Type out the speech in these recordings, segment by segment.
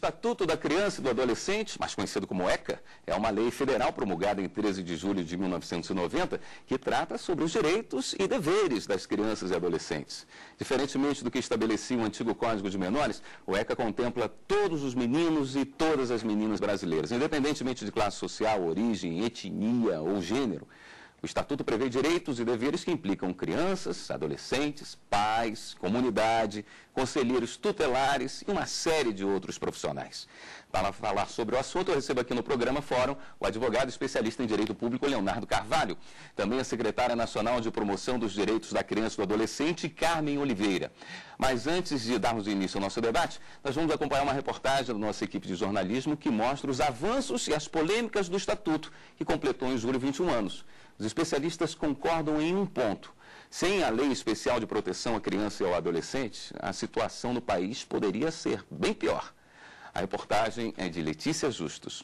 Estatuto da Criança e do Adolescente, mais conhecido como ECA, é uma lei federal promulgada em 13 de julho de 1990 que trata sobre os direitos e deveres das crianças e adolescentes. Diferentemente do que estabelecia o antigo Código de Menores, o ECA contempla todos os meninos e todas as meninas brasileiras, independentemente de classe social, origem, etnia ou gênero. O Estatuto prevê direitos e deveres que implicam crianças, adolescentes, pais, comunidade, conselheiros tutelares e uma série de outros profissionais. Para falar sobre o assunto, eu recebo aqui no programa Fórum o advogado especialista em Direito Público, Leonardo Carvalho, também a secretária nacional de promoção dos direitos da criança e do adolescente, Carmen Oliveira. Mas antes de darmos início ao nosso debate, nós vamos acompanhar uma reportagem da nossa equipe de jornalismo que mostra os avanços e as polêmicas do Estatuto, que completou em julho 21 anos. Os especialistas concordam em um ponto. Sem a Lei Especial de Proteção à Criança e ao Adolescente, a situação no país poderia ser bem pior. A reportagem é de Letícia Justus.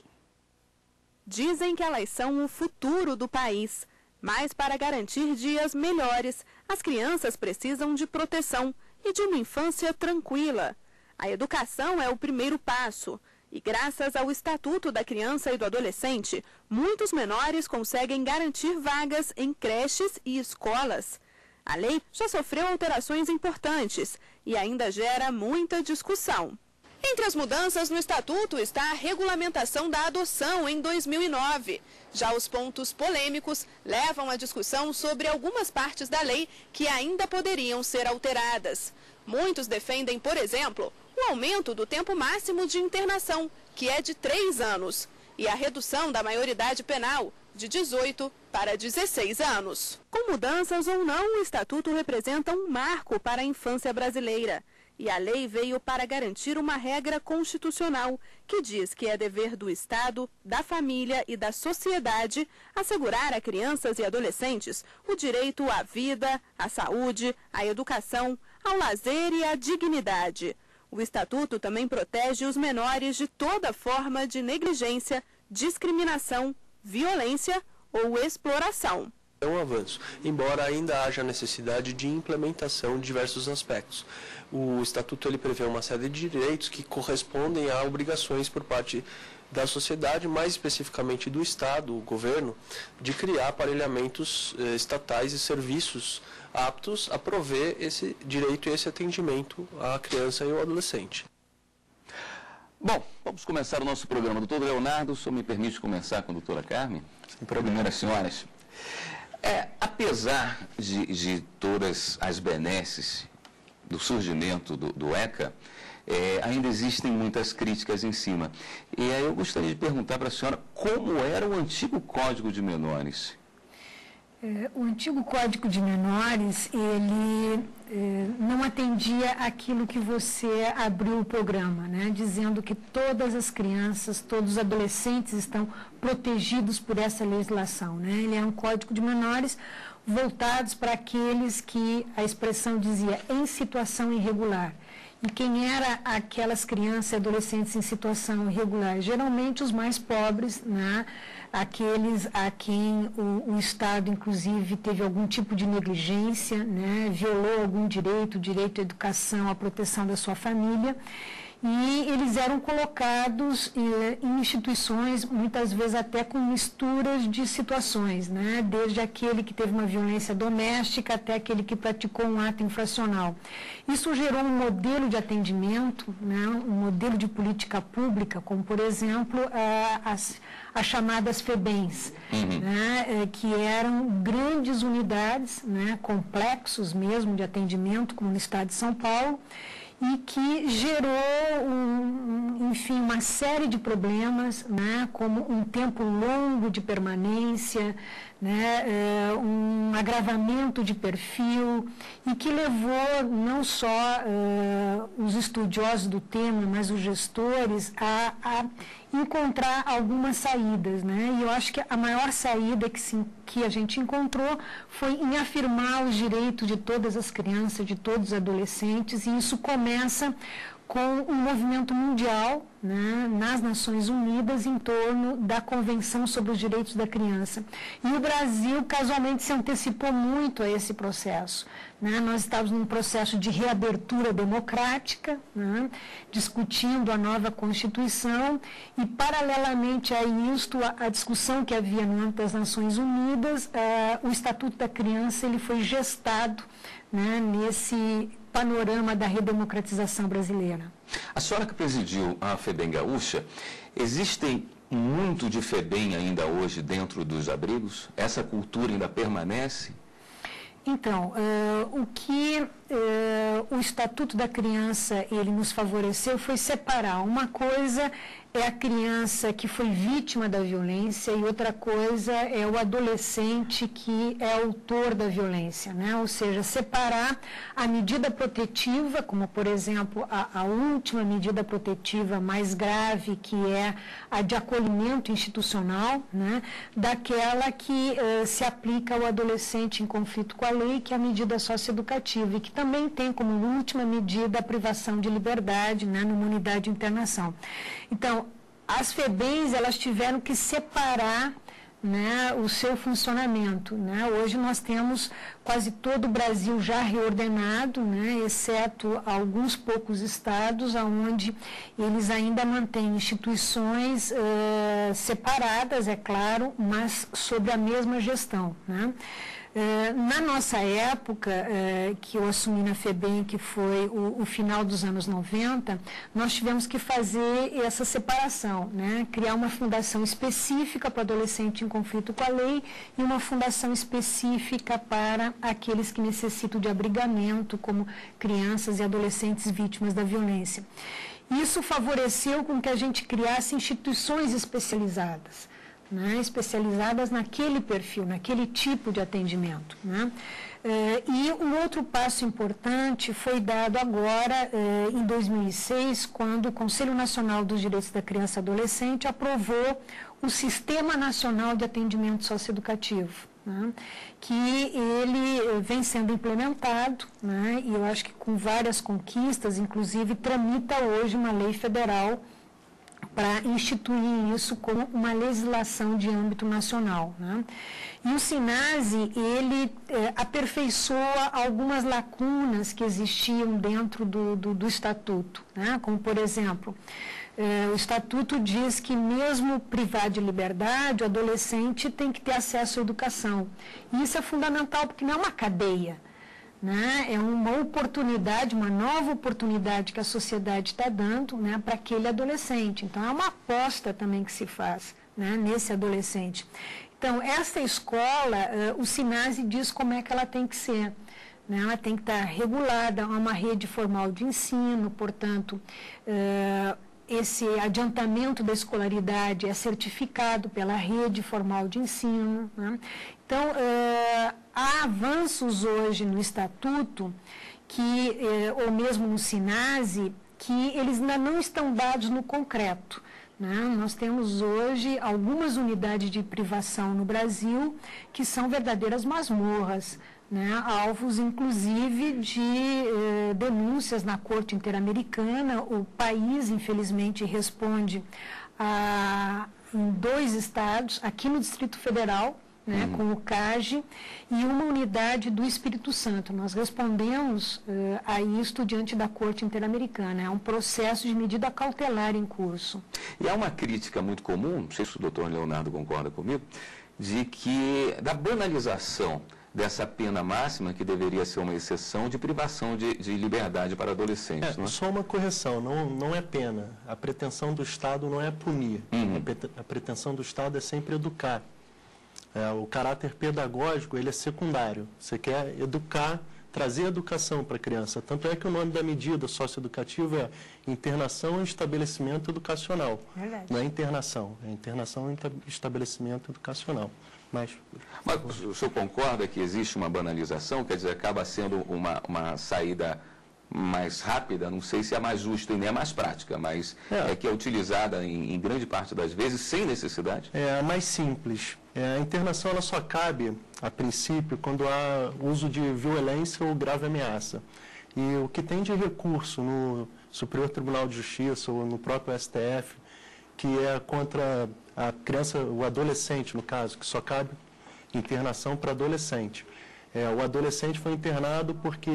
Dizem que elas são o futuro do país, mas para garantir dias melhores, as crianças precisam de proteção e de uma infância tranquila. A educação é o primeiro passo. E graças ao Estatuto da Criança e do Adolescente, muitos menores conseguem garantir vagas em creches e escolas. A lei já sofreu alterações importantes e ainda gera muita discussão. Entre as mudanças no Estatuto está a regulamentação da adoção em 2009. Já os pontos polêmicos levam à discussão sobre algumas partes da lei que ainda poderiam ser alteradas. Muitos defendem, por exemplo, o aumento do tempo máximo de internação, que é de 3 anos, e a redução da maioridade penal, de 18 para 16 anos. Com mudanças ou não, o Estatuto representa um marco para a infância brasileira. E a lei veio para garantir uma regra constitucional que diz que é dever do Estado, da família e da sociedade assegurar a crianças e adolescentes o direito à vida, à saúde, à educação, ao lazer e à dignidade. O Estatuto também protege os menores de toda forma de negligência, discriminação, violência ou exploração. É um avanço, embora ainda haja necessidade de implementação de diversos aspectos. O Estatuto ele prevê uma série de direitos que correspondem a obrigações por parte da sociedade, mais especificamente do Estado, o governo, de criar aparelhamentos estatais e serviços aptos a prover esse direito e esse atendimento à criança e ao adolescente. Bom, vamos começar o nosso programa. Doutor Leonardo, o senhor me permite começar com a doutora Carmen? Sem problema. Primeiras senhoras. Apesar de todas as benesses do surgimento do ECA, ainda existem muitas críticas em cima. E aí eu gostaria de perguntar para a senhora como era o antigo Código de Menores. O antigo Código de Menores, ele não atendia aquilo que você abriu o programa, né? Dizendo que todas as crianças, todos os adolescentes estão protegidos por essa legislação, né? Ele é um Código de Menores voltados para aqueles que a expressão dizia em situação irregular. E quem era aquelas crianças e adolescentes em situação irregular? Geralmente os mais pobres, né? Aqueles a quem o Estado, inclusive, teve algum tipo de negligência, né? Violou algum direito, o direito à educação, à proteção da sua família. E eles eram colocados em instituições, muitas vezes até com misturas de situações, né? Desde aquele que teve uma violência doméstica até aquele que praticou um ato infracional. Isso gerou um modelo de atendimento, né? Um modelo de política pública, como, por exemplo, as chamadas FEBEMs, né? Que eram grandes unidades, né? Complexos mesmo de atendimento, como no estado de São Paulo, e que gerou, enfim, uma série de problemas, né, como um tempo longo de permanência, né, um agravamento de perfil, e que levou não só os estudiosos do tema, mas os gestores a encontrar algumas saídas, né? E eu acho que a maior saída que a gente encontrou foi em afirmar os direitos de todas as crianças, de todos os adolescentes, e isso começa com um movimento mundial, né, nas Nações Unidas em torno da Convenção sobre os Direitos da Criança. E o Brasil, casualmente, se antecipou muito a esse processo. Né? Nós estávamos num processo de reabertura democrática, né, discutindo a nova Constituição, e, paralelamente a isto, a discussão que havia no âmbito das Nações Unidas, o Estatuto da Criança ele foi gestado, né, nesse panorama da redemocratização brasileira. A senhora que presidiu a FEBEM Gaúcha, existem muito de FEBEM ainda hoje dentro dos abrigos? Essa cultura ainda permanece? Então, o que o Estatuto da Criança ele nos favoreceu foi separar. Uma coisa é a criança que foi vítima da violência e outra coisa é o adolescente que é autor da violência, né? Ou seja, separar a medida protetiva, como, por exemplo, a última medida protetiva mais grave, que é a de acolhimento institucional, né? Daquela que se aplica ao adolescente em conflito com a lei, que é a medida socioeducativa, e que também tem como última medida a privação de liberdade, né, numa unidade de internação. Então, as FEBEMs, elas tiveram que separar, né, o seu funcionamento. Né? Hoje nós temos quase todo o Brasil já reordenado, né, exceto alguns poucos estados, onde eles ainda mantêm instituições separadas, é claro, mas sob a mesma gestão. Né? Na nossa época, que eu assumi na FEBEM, que foi o final dos anos 90, nós tivemos que fazer essa separação, né? Criar uma fundação específica para adolescente em conflito com a lei e uma fundação específica para aqueles que necessitam de abrigamento, como crianças e adolescentes vítimas da violência. Isso favoreceu com que a gente criasse instituições especializadas, né, especializadas naquele perfil, naquele tipo de atendimento. Né? E um outro passo importante foi dado agora, em 2006, quando o Conselho Nacional dos Direitos da Criança e Adolescente aprovou o Sistema Nacional de Atendimento Socioeducativo, né, que ele vem sendo implementado, né, e eu acho que com várias conquistas, inclusive tramita hoje uma lei federal para instituir isso como uma legislação de âmbito nacional. Né? E o SINASE, ele aperfeiçoa algumas lacunas que existiam dentro do Estatuto, né? Como, por exemplo, o Estatuto diz que mesmo privado de liberdade, o adolescente tem que ter acesso à educação. E isso é fundamental, porque não é uma cadeia. Né? É uma oportunidade, uma nova oportunidade que a sociedade está dando, né, para aquele adolescente. Então, é uma aposta também que se faz, né, nesse adolescente. Então, essa escola, o SINASE diz como é que ela tem que ser. Né? Ela tem que estar regulada a uma rede formal de ensino, portanto, esse adiantamento da escolaridade é certificado pela rede formal de ensino. Né? Então, há avanços hoje no Estatuto, ou mesmo no SINASE, que eles ainda não estão dados no concreto. Né? Nós temos hoje algumas unidades de privação no Brasil que são verdadeiras masmorras, né? Alvos, inclusive, de denúncias na Corte Interamericana. O país, infelizmente, responde em 2 estados, aqui no Distrito Federal, né, com o CAGE, e uma unidade do Espírito Santo. Nós respondemos a isto diante da Corte Interamericana. É um processo de medida cautelar em curso. E há uma crítica muito comum, não sei se o doutor Leonardo concorda comigo, da banalização dessa pena máxima, que deveria ser uma exceção, de privação de liberdade para adolescentes. Não é? Só uma correção, não é pena. A pretensão do Estado não é punir. A pretensão do Estado é sempre educar. O caráter pedagógico, ele é secundário. Você quer educar, trazer educação para a criança. Tanto é que o nome da medida socioeducativa é internação e estabelecimento educacional. Verdade. Não é internação, é internação e estabelecimento educacional. Mas o senhor concorda que existe uma banalização, quer dizer, acaba sendo uma saída mais rápida, não sei se é mais justa e nem é mais prática, mas que é utilizada em grande parte das vezes sem necessidade? É a mais simples. A internação ela só cabe, a princípio, quando há uso de violência ou grave ameaça. E o que tem de recurso no Superior Tribunal de Justiça ou no próprio STF, que é contra a criança, o adolescente, no caso, que só cabe internação para adolescente. O adolescente foi internado porque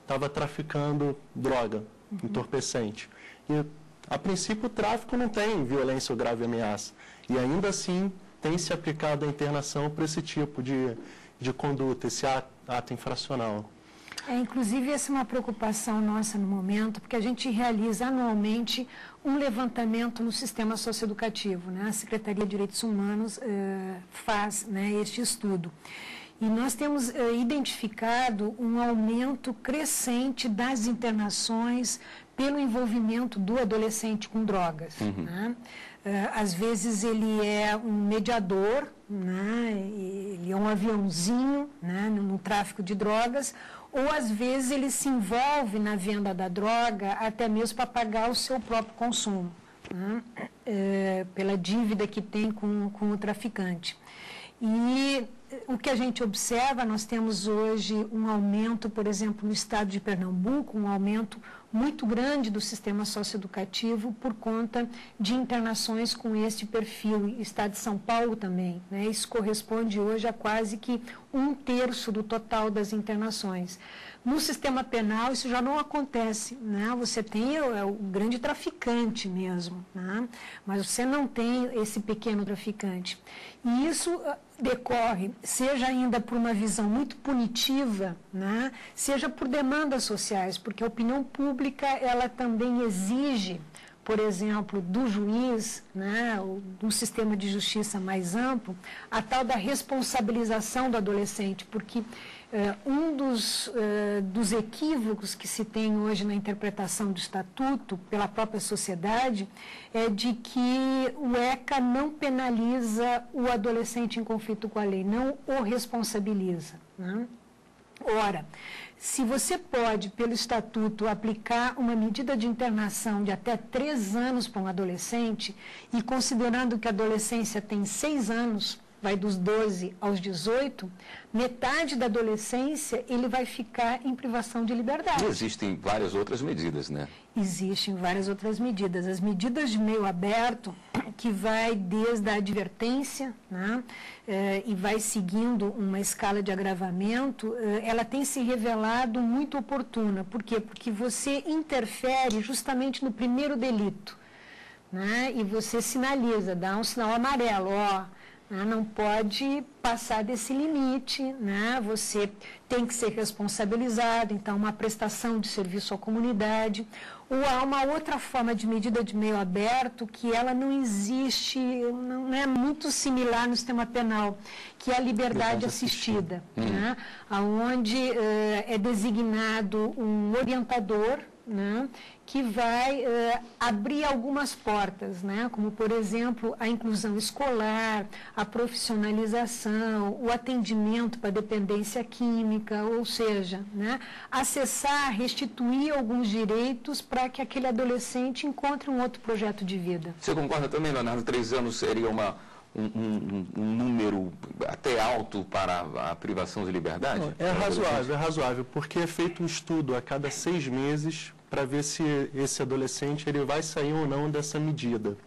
estava traficando droga, entorpecente. E, a princípio, o tráfico não tem violência ou grave ameaça. E ainda assim tem se aplicado a internação para esse tipo de conduta, esse ato infracional. Inclusive, essa é uma preocupação nossa no momento, porque a gente realiza anualmente um levantamento no sistema socioeducativo, né? A Secretaria de Direitos Humanos faz, né, este estudo. E nós temos identificado um aumento crescente das internações pelo envolvimento do adolescente com drogas. Né? Às vezes ele é um mediador, né? Ele é um aviãozinho, né, no tráfico de drogas, ou às vezes ele se envolve na venda da droga até mesmo para pagar o seu próprio consumo, né? Pela dívida que tem com o traficante. E o que a gente observa, nós temos hoje um aumento, por exemplo, no estado de Pernambuco, um aumento muito grande do sistema socioeducativo por conta de internações com este perfil. Estado de São Paulo também, né? Isso corresponde hoje a quase que 1/3 do total das internações. No sistema penal, isso já não acontece, né? Você tem o grande traficante mesmo, né? Mas você não tem esse pequeno traficante. E isso decorre, seja ainda por uma visão muito punitiva, né? Seja por demandas sociais, porque a opinião pública, ela também exige, por exemplo, do juiz, né, do sistema de justiça mais amplo, a tal da responsabilização do adolescente, porque um dos equívocos que se tem hoje na interpretação do Estatuto pela própria sociedade é de que o ECA não penaliza o adolescente em conflito com a lei, não o responsabiliza, né? Ora, se você pode, pelo Estatuto, aplicar uma medida de internação de até 3 anos para um adolescente, e considerando que a adolescência tem 6 anos, vai dos 12 aos 18, metade da adolescência ele vai ficar em privação de liberdade. E existem várias outras medidas, né? Existem várias outras medidas. As medidas de meio aberto, que vai desde a advertência, né, e vai seguindo uma escala de agravamento, ela tem se revelado muito oportuna. Por quê? Porque você interfere justamente no primeiro delito, né, e você sinaliza, dá um sinal amarelo, não pode passar desse limite, né? Você tem que ser responsabilizado, então uma prestação de serviço à comunidade. Ou há uma outra forma de medida de meio aberto que ela não existe, não é muito similar no sistema penal, que é a liberdade assistida, né? Onde é designado um orientador, né, que vai abrir algumas portas, né, como, por exemplo, a inclusão escolar, a profissionalização, o atendimento para dependência química, ou seja, né, acessar, restituir alguns direitos para que aquele adolescente encontre um outro projeto de vida. Você concorda também, Leonardo? 3 anos seria um número até alto para a privação de liberdade? É razoável, porque é feito um estudo a cada 6 meses para ver se esse adolescente ele vai sair ou não dessa medida.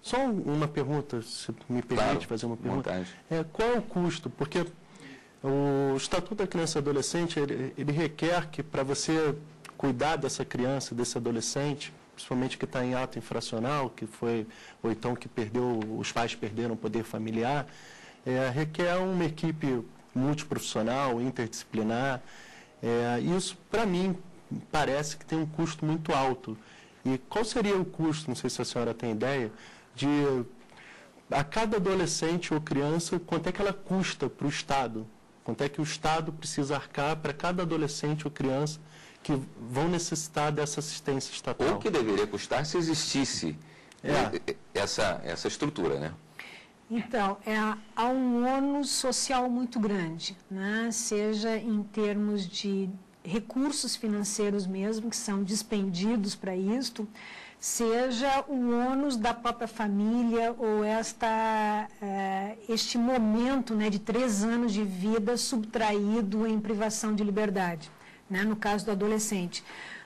Só uma pergunta, se me permite fazer uma pergunta. Qual é o custo? Porque o Estatuto da Criança e Adolescente, ele requer que para você cuidar dessa criança, desse adolescente, principalmente que está em ato infracional, ou então que os pais perderam o poder familiar, requer uma equipe multiprofissional, interdisciplinar. Isso, para mim, parece que tem um custo muito alto. E qual seria o custo, não sei se a senhora tem ideia, de a cada adolescente ou criança, quanto é que ela custa para o Estado? Quanto é que o Estado precisa arcar para cada adolescente ou criança que vão necessitar dessa assistência estatal? Ou que deveria custar se existisse essa estrutura, né? Então, há um ônus social muito grande, né? Seja em termos de recursos financeiros mesmo, que são despendidos para isto, seja o ônus da própria família ou este momento, né, de 3 anos de vida subtraído em privação de liberdade, né, no caso do adolescente.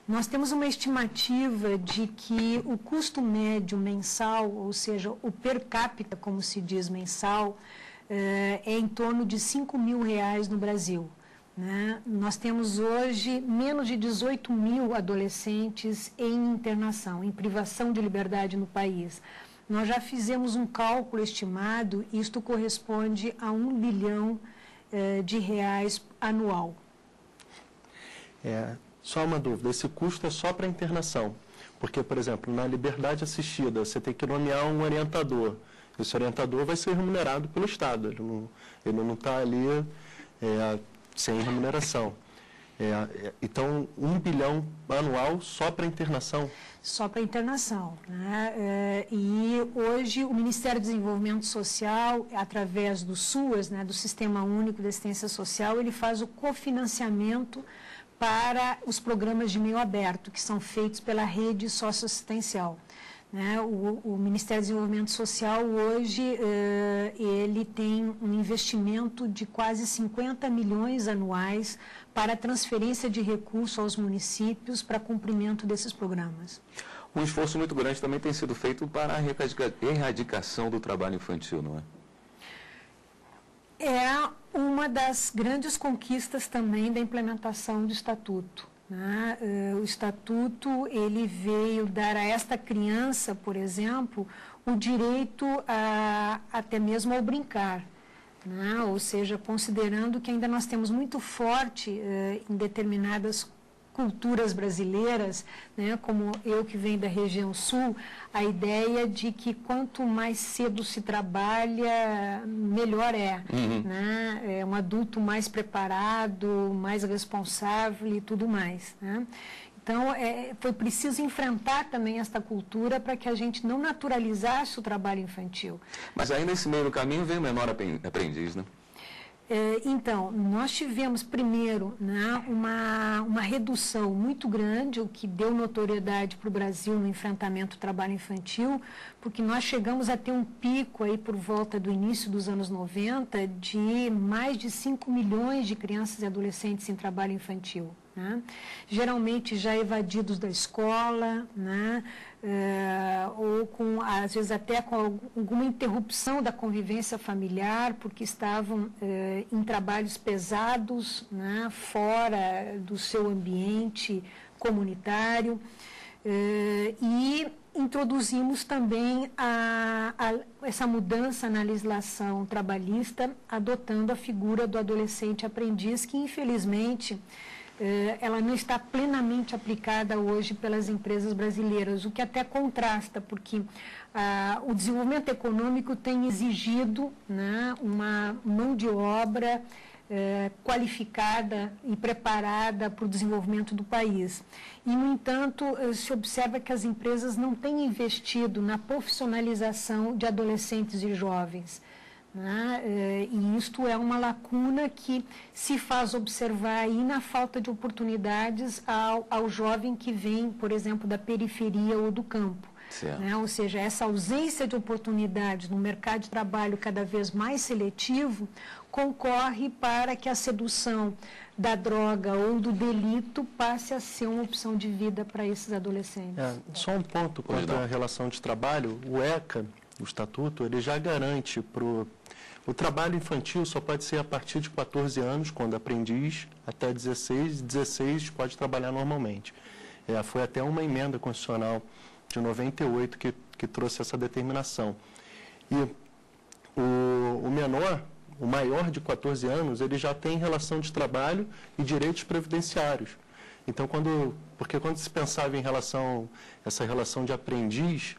Nós temos uma estimativa de que o custo médio mensal, ou seja, o per capita, como se diz, mensal, é em torno de R$5.000 no Brasil. Né? Nós temos hoje menos de 18 mil adolescentes em internação, em privação de liberdade no país. Nós já fizemos um cálculo estimado, isto corresponde a R$1 bilhão de reais anual. Só uma dúvida, esse custo é só para internação? Porque, por exemplo, na liberdade assistida, você tem que nomear um orientador. Esse orientador vai ser remunerado pelo Estado, ele não está ali sem remuneração. Então, R$1 bilhão anual só para internação? Só para internação. Né? E hoje o Ministério do Desenvolvimento Social, através do SUAS, né, do Sistema Único de Assistência Social, ele faz o cofinanciamento para os programas de meio aberto, que são feitos pela rede socioassistencial. Né? O Ministério do Desenvolvimento Social, hoje, ele tem um investimento de quase 50 milhões anuais para transferência de recursos aos municípios para cumprimento desses programas. Um esforço muito grande também tem sido feito para a erradicação do trabalho infantil, não é? É uma das grandes conquistas também da implementação do Estatuto. Né? O Estatuto, ele veio dar a esta criança, por exemplo, o direito até mesmo ao brincar. Né? Ou seja, considerando que ainda nós temos muito forte em determinadas culturas brasileiras, né, como eu que venho da região sul, a ideia de que quanto mais cedo se trabalha, melhor é. Né? É um adulto mais preparado, mais responsável e tudo mais. Né? Então, foi preciso enfrentar também esta cultura para que a gente não naturalizasse o trabalho infantil. Mas aí nesse meio do caminho vem o menor aprendiz, né? Então, nós tivemos primeiro, né, uma redução muito grande, o que deu notoriedade para o Brasil no enfrentamento do trabalho infantil, porque nós chegamos a ter um pico aí por volta do início dos anos 90 de mais de 5 milhões de crianças e adolescentes em trabalho infantil. Né? Geralmente já evadidos da escola, né? Ou às vezes até com alguma interrupção da convivência familiar, porque estavam em trabalhos pesados, né? Fora do seu ambiente comunitário. E introduzimos também essa mudança na legislação trabalhista, adotando a figura do adolescente aprendiz, que infelizmente ela não está plenamente aplicada hoje pelas empresas brasileiras, o que até contrasta, porque o desenvolvimento econômico tem exigido, né, uma mão de obra qualificada e preparada para o desenvolvimento do país. E, no entanto, se observa que as empresas não têm investido na profissionalização de adolescentes e jovens. Né? E isto é uma lacuna que se faz observar aí na falta de oportunidades ao jovem que vem, por exemplo, da periferia ou do campo. Né? Ou seja, essa ausência de oportunidades no mercado de trabalho cada vez mais seletivo concorre para que a sedução da droga ou do delito passe a ser uma opção de vida para esses adolescentes. Só um ponto quanto à relação de trabalho, o ECA, o Estatuto, ele já garante o trabalho infantil só pode ser a partir de 14 anos, quando aprendiz, até 16 pode trabalhar normalmente. Foi até uma emenda constitucional de 98 que trouxe essa determinação. E o menor, o maior de 14 anos, ele já tem relação de trabalho e direitos previdenciários. Então, porque quando se pensava em essa relação de aprendiz,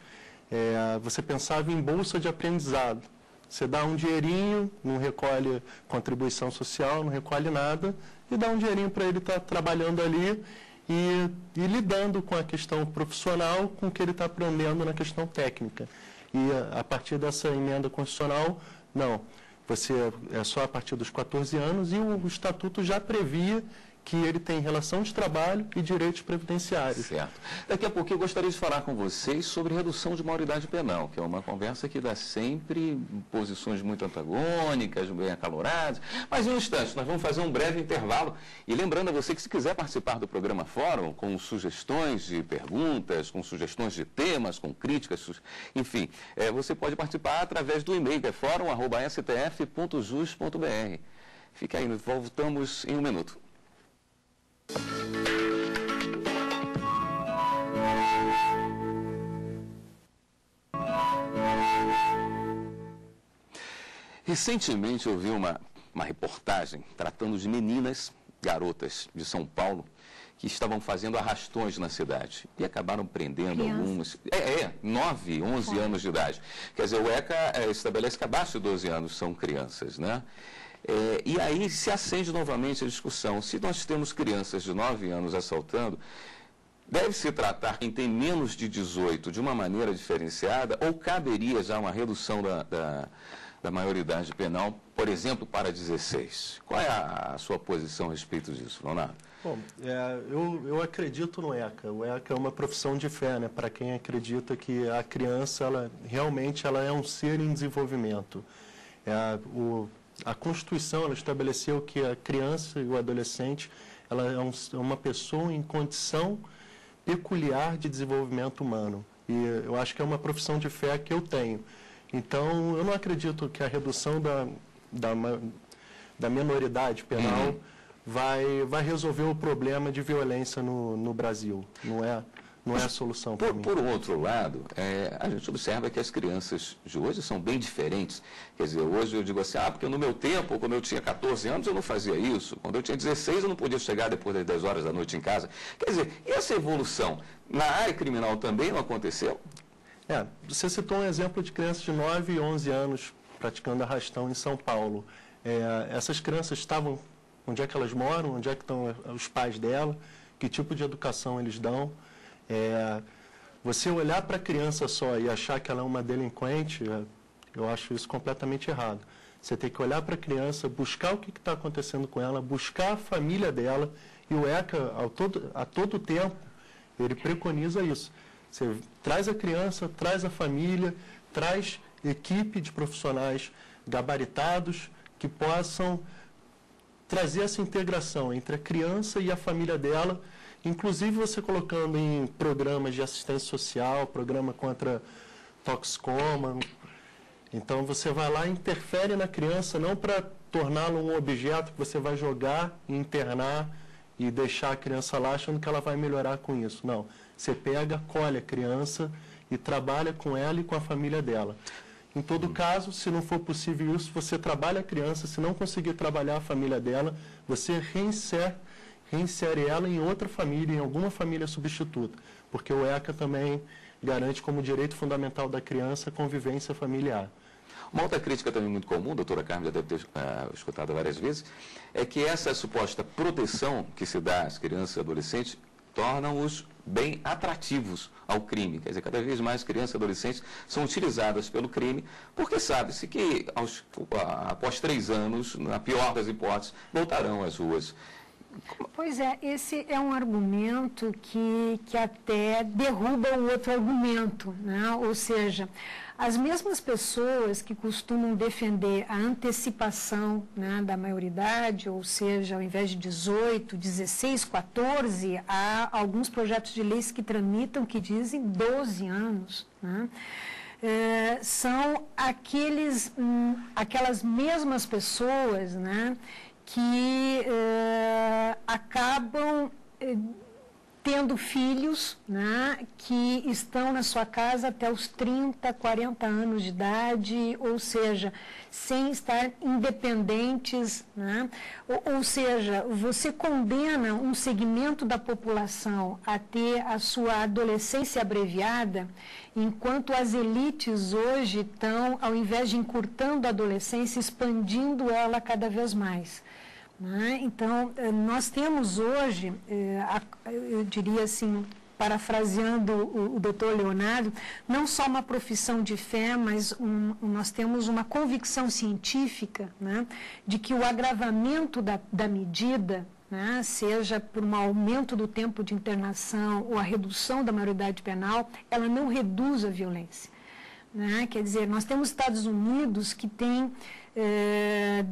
você pensava em bolsa de aprendizado. Você dá um dinheirinho, não recolhe contribuição social, não recolhe nada, e dá um dinheirinho para ele estar trabalhando ali e lidando com a questão profissional, com o que ele está aprendendo na questão técnica. E a partir dessa emenda constitucional, não. Você é só a partir dos 14 anos, e o Estatuto já previa que ele tem relação de trabalho e direitos previdenciários. Certo. Daqui a pouco eu gostaria de falar com vocês sobre redução de maioridade penal, que é uma conversa que dá sempre posições muito antagônicas, bem acaloradas. Mas em um instante, nós vamos fazer um breve intervalo. E lembrando a você que se quiser participar do programa Fórum, com sugestões de perguntas, com sugestões de temas, com críticas, enfim, você pode participar através do e-mail, que é forum@stf.jus.br. Fica aí, voltamos em um minuto. Recentemente eu vi uma reportagem tratando de meninas, garotas de São Paulo, que estavam fazendo arrastões na cidade e acabaram prendendo algumas. 9, 11 anos de idade. Quer dizer, o ECA estabelece que abaixo de 12 anos são crianças, né? E aí se acende novamente a discussão. Se nós temos crianças de 9 anos assaltando, deve-se tratar quem tem menos de 18 de uma maneira diferenciada ou caberia já uma redução da maioridade penal, por exemplo, para 16? Qual é a sua posição a respeito disso, Leonardo? Bom, eu acredito no ECA. O ECA é uma profissão de fé, né? Para quem acredita que a criança, realmente ela é um ser em desenvolvimento. A Constituição ela estabeleceu que a criança e o adolescente ela é uma pessoa em condição peculiar de desenvolvimento humano. E eu acho que é uma profissão de fé que eu tenho. Então, eu não acredito que a redução da minoridade penal vai resolver o problema de violência no Brasil. Não é a solução para mim. Por outro lado, a gente observa que as crianças de hoje são bem diferentes. Quer dizer, hoje eu digo assim, porque no meu tempo, quando eu tinha 14 anos, eu não fazia isso. Quando eu tinha 16, eu não podia chegar depois das 10 horas da noite em casa. Quer dizer, e essa evolução na área criminal também não aconteceu? Você citou um exemplo de crianças de 9 e 11 anos praticando arrastão em São Paulo. Essas crianças estavam... Onde é que elas moram? Onde é que estão os pais dela? Que tipo de educação eles dão? Você olhar para a criança só e achar que ela é uma delinquente, eu acho isso completamente errado. Você tem que olhar para a criança, buscar o que está acontecendo com ela, buscar a família dela, e o ECA, a todo tempo, ele preconiza isso. Você traz a criança, traz a família, traz equipe de profissionais gabaritados que possam trazer essa integração entre a criança e a família dela, inclusive você colocando em programas de assistência social, programa contra toxicoma. Então você vai lá e interfere na criança, não para torná-la um objeto que você vai jogar, internar e deixar a criança lá achando que ela vai melhorar com isso. Não, você pega, acolhe a criança e trabalha com ela e com a família dela. Em todo caso, se não for possível isso, você trabalha a criança, se não conseguir trabalhar a família dela, você reinsere ela em outra família, em alguma família substituta, porque o ECA também garante como direito fundamental da criança a convivência familiar. Uma outra crítica também muito comum, a doutora Carmen já deve ter escutado várias vezes, é que essa suposta proteção que se dá às crianças e adolescentes tornam-os bem atrativos ao crime. Quer dizer, cada vez mais crianças e adolescentes são utilizadas pelo crime, porque sabe-se que após 3 anos, na pior das hipóteses, voltarão às ruas. Pois é, esse é um argumento que até derruba o outro argumento, né? Ou seja, as mesmas pessoas que costumam defender a antecipação, né, da maioridade, ou seja, ao invés de 18, 16, 14, há alguns projetos de leis que tramitam que dizem 12 anos, né? São aquelas mesmas pessoas, né, que acabam tendo filhos, né, que estão na sua casa até os 30, 40 anos de idade, ou seja, sem estar independentes, né? Ou seja, você condena um segmento da população a ter a sua adolescência abreviada, enquanto as elites hoje estão, ao invés de encurtando a adolescência, expandindo ela cada vez mais. Então, nós temos hoje, eu diria assim, parafraseando o doutor Leonardo, não só uma profissão de fé, mas nós temos uma convicção científica, né, de que o agravamento da medida, né, seja por um aumento do tempo de internação ou a redução da maioridade penal, ela não reduz a violência. Né? Quer dizer, nós temos Estados Unidos que tem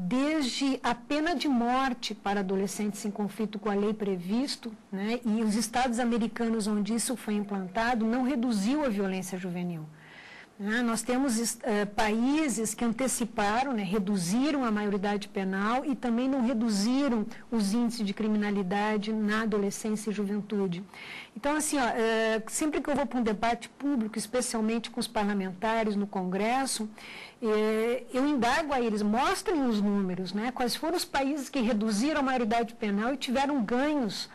desde a pena de morte para adolescentes em conflito com a lei previsto, né? E os estados americanos onde isso foi implantado não reduziu a violência juvenil. Nós temos países que anteciparam, né, reduziram a maioridade penal e também não reduziram os índices de criminalidade na adolescência e juventude. Então, assim, sempre que eu vou para um debate público, especialmente com os parlamentares no Congresso, eu indago a eles, mostrem os números, né, quais foram os países que reduziram a maioridade penal e tiveram ganhos,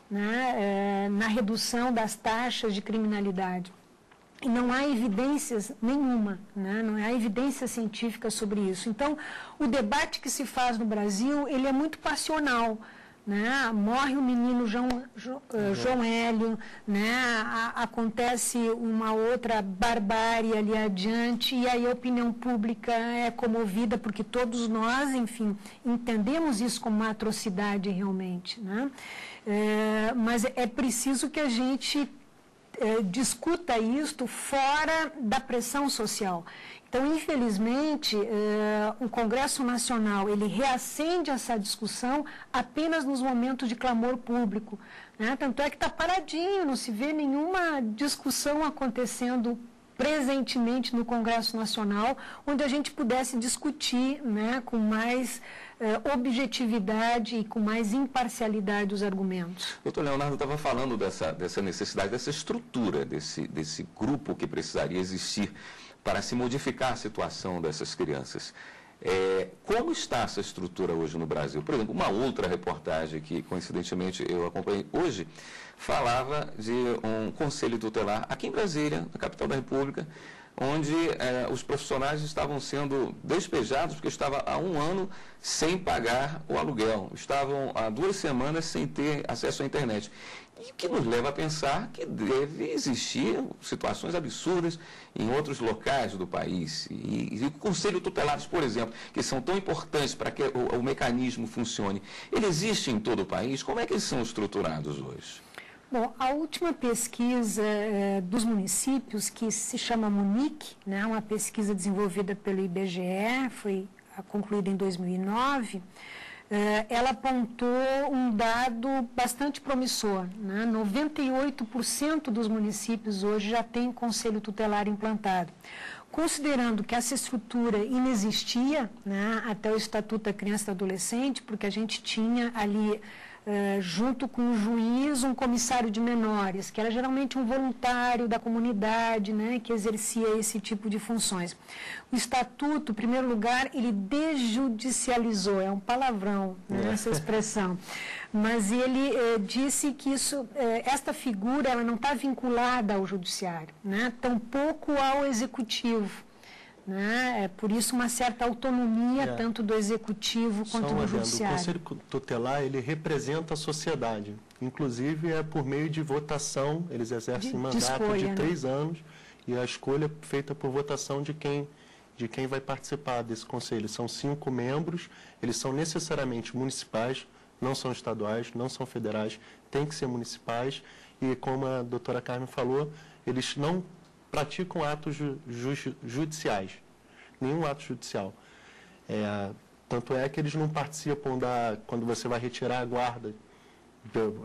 né, na redução das taxas de criminalidade. E não há evidências nenhuma, né? Não há evidência científica sobre isso. Então, o debate que se faz no Brasil, ele é muito passional. Né? Morre o menino João Hélio, né? Acontece uma outra barbárie ali adiante, e aí a opinião pública é comovida, porque todos nós, enfim, entendemos isso como uma atrocidade realmente. Né? Mas é preciso que a gente discuta isto fora da pressão social. Então, infelizmente, o Congresso Nacional, ele reacende essa discussão apenas nos momentos de clamor público. Né? Tanto é que está paradinho, não se vê nenhuma discussão acontecendo presentemente no Congresso Nacional, onde a gente pudesse discutir, né, com mais objetividade e com mais imparcialidade os argumentos. Doutor Leonardo estava falando dessa necessidade, dessa estrutura, desse grupo que precisaria existir para se modificar a situação dessas crianças. Como está essa estrutura hoje no Brasil? Por exemplo, uma outra reportagem que, coincidentemente, eu acompanhei hoje, falava de um conselho tutelar aqui em Brasília, na capital da República, onde os profissionais estavam sendo despejados porque estavam há um ano sem pagar o aluguel, estavam há 2 semanas sem ter acesso à internet. E que nos leva a pensar que deve existir situações absurdas em outros locais do país. E conselhos tutelares, por exemplo, que são tão importantes para que o mecanismo funcione, ele existe em todo o país? Como é que eles são estruturados hoje? Bom, a última pesquisa dos municípios, que se chama MUNIC, né, uma pesquisa desenvolvida pelo IBGE, foi concluída em 2009, ela apontou um dado bastante promissor. Né? 98% dos municípios hoje já têm conselho tutelar implantado. Considerando que essa estrutura inexistia, né, até o Estatuto da Criança e do Adolescente, porque a gente tinha ali, junto com o juiz, um comissário de menores, que era geralmente um voluntário da comunidade, né, que exercia esse tipo de funções. O Estatuto, em primeiro lugar, ele desjudicializou, é um palavrão, né, essa expressão, mas ele disse que esta figura ela não está vinculada ao judiciário, né, tampouco ao executivo. Né? Por isso uma certa autonomia tanto do executivo quanto do judiciário. O Conselho Tutelar, ele representa a sociedade, inclusive por meio de votação, eles exercem mandato de 3 anos, e a escolha é feita por votação de quem vai participar desse conselho. São 5 membros, eles são necessariamente municipais, não são estaduais, não são federais, tem que ser municipais, e como a doutora Carmen falou, eles não praticam atos judiciais, nenhum ato judicial. Tanto é que eles não participam quando você vai retirar a guarda,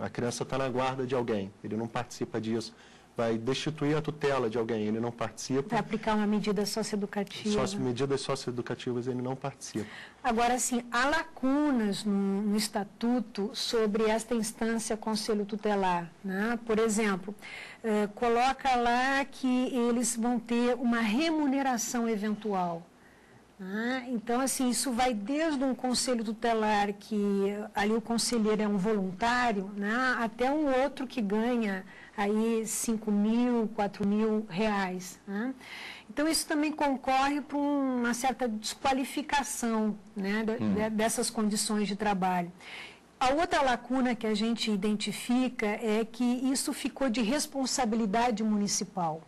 a criança está na guarda de alguém, ele não participa disso. Vai destituir a tutela de alguém, ele não participa. Vai aplicar uma medida socioeducativa. Medidas socioeducativas, ele não participa. Agora, sim, há lacunas no Estatuto sobre esta instância Conselho Tutelar. Né? Por exemplo, coloca lá que eles vão ter uma remuneração eventual. Né? Então, assim, isso vai desde um conselho tutelar, que ali o conselheiro é um voluntário, né? Até um outro que ganha aí 5 mil, 4 mil reais. Né? Então, isso também concorre para uma certa desqualificação, né, dessas condições de trabalho. A outra lacuna que a gente identifica é que isso ficou de responsabilidade municipal.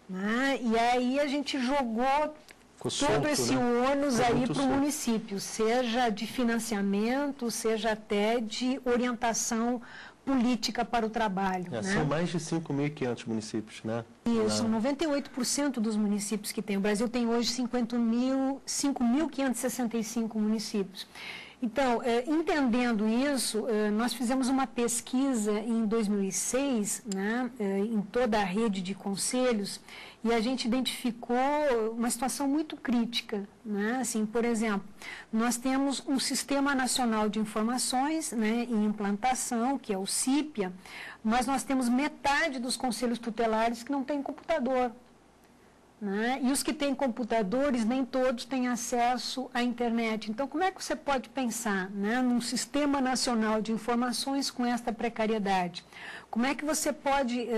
Né? E aí a gente jogou todo esse ônus aí para o município, seja de financiamento, seja até de orientação política para o trabalho. Né? São mais de 5.500 municípios, né? Isso, são 98% dos municípios que tem. O Brasil tem hoje 5.565 municípios. Então, entendendo isso, nós fizemos uma pesquisa em 2006, né, em toda a rede de conselhos, e a gente identificou uma situação muito crítica. Né? Assim, por exemplo, nós temos um Sistema Nacional de Informações, né, em implantação, que é o CIPIA, mas nós temos metade dos conselhos tutelares que não tem computador. Né? E os que têm computadores, nem todos têm acesso à internet. Então, como é que você pode pensar, né, num sistema nacional de informações com esta precariedade? Como é que você pode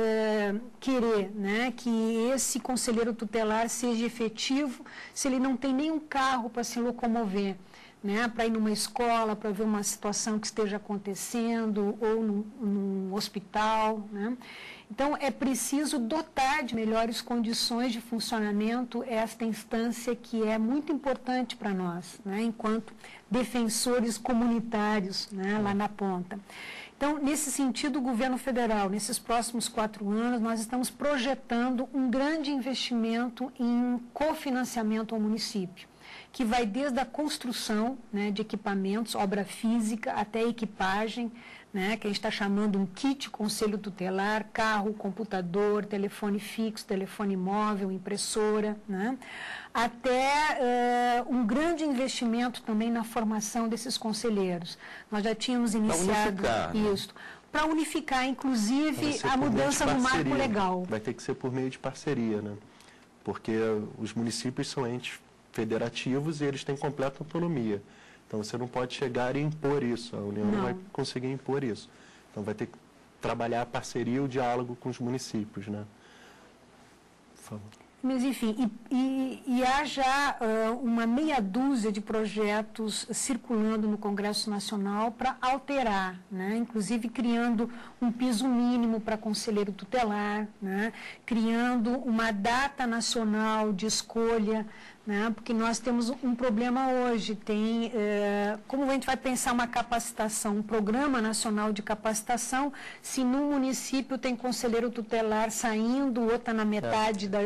querer, né, que esse conselheiro tutelar seja efetivo se ele não tem nenhum carro para se locomover? Né, para ir numa escola, para ver uma situação que esteja acontecendo, ou num hospital. Né? Então, é preciso dotar de melhores condições de funcionamento esta instância que é muito importante para nós, né, enquanto defensores comunitários, né, lá na ponta. Então, nesse sentido, o governo federal, nesses próximos 4 anos, nós estamos projetando um grande investimento em cofinanciamento ao município, que vai desde a construção, né, de equipamentos, obra física, até equipagem, né, que a gente está chamando um kit conselho tutelar, carro, computador, telefone fixo, telefone móvel, impressora, né, até um grande investimento também na formação desses conselheiros. Nós já tínhamos iniciado isso, para unificar, inclusive, a mudança no marco legal. Vai ter que ser por meio de parceria, né? Porque os municípios são entes federativos e eles têm completa autonomia. Então, você não pode chegar e impor isso. A União não vai conseguir impor isso. Então, vai ter que trabalhar a parceria e o diálogo com os municípios, né? Por favor. Mas, enfim, e há já uma meia dúzia de projetos circulando no Congresso Nacional para alterar, né? Inclusive criando um piso mínimo para conselheiro tutelar, né? Criando uma data nacional de escolha, né? Porque nós temos um problema hoje, como a gente vai pensar uma capacitação, um programa nacional de capacitação, se num município tem conselheiro tutelar saindo, ou está na metade da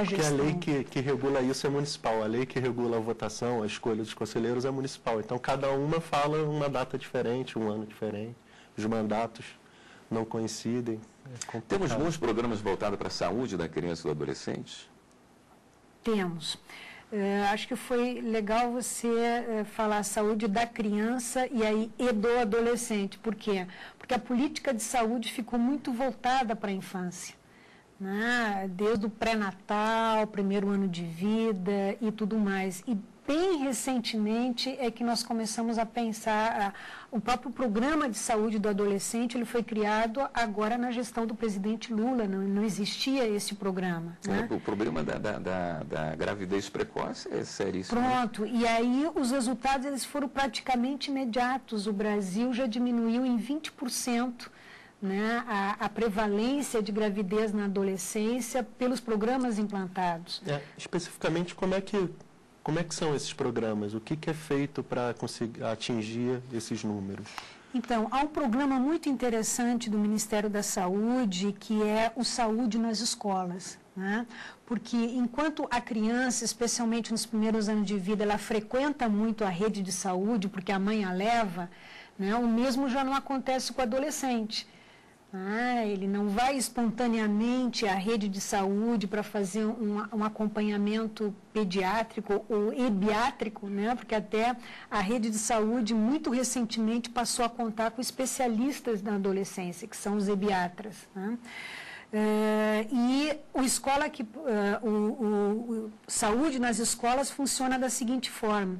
gestão. Porque a lei que regula isso é municipal, a lei que regula a votação, a escolha dos conselheiros é municipal. Então, cada uma fala uma data diferente, um ano diferente, os mandatos não coincidem. Temos bons programas voltados para a saúde da criança e do adolescente? Temos. Acho que foi legal você falar saúde da criança e do adolescente. Por quê? Porque a política de saúde ficou muito voltada para a infância, né? Desde o pré-natal, primeiro ano de vida e tudo mais. E bem recentemente é que nós começamos a pensar, o próprio programa de saúde do adolescente, ele foi criado agora na gestão do presidente Lula, não existia esse programa. Né? O problema da gravidez precoce é seríssimo. Pronto, e aí os resultados eles foram praticamente imediatos. O Brasil já diminuiu em 20%. Né, a prevalência de gravidez na adolescência pelos programas implantados. Especificamente, como é que são esses programas? O que é feito para conseguir atingir esses números? Então, há um programa muito interessante do Ministério da Saúde, que é o Saúde nas Escolas. Né? Porque enquanto a criança, especialmente nos primeiros anos de vida, ela frequenta muito a rede de saúde, porque a mãe a leva, né? O mesmo já não acontece com o adolescente. Ele não vai espontaneamente à rede de saúde para fazer um acompanhamento pediátrico ou ebiátrico, né? Porque até a rede de saúde, muito recentemente, passou a contar com especialistas na adolescência, que são os ebiatras. Né? E o saúde nas escolas funciona da seguinte forma.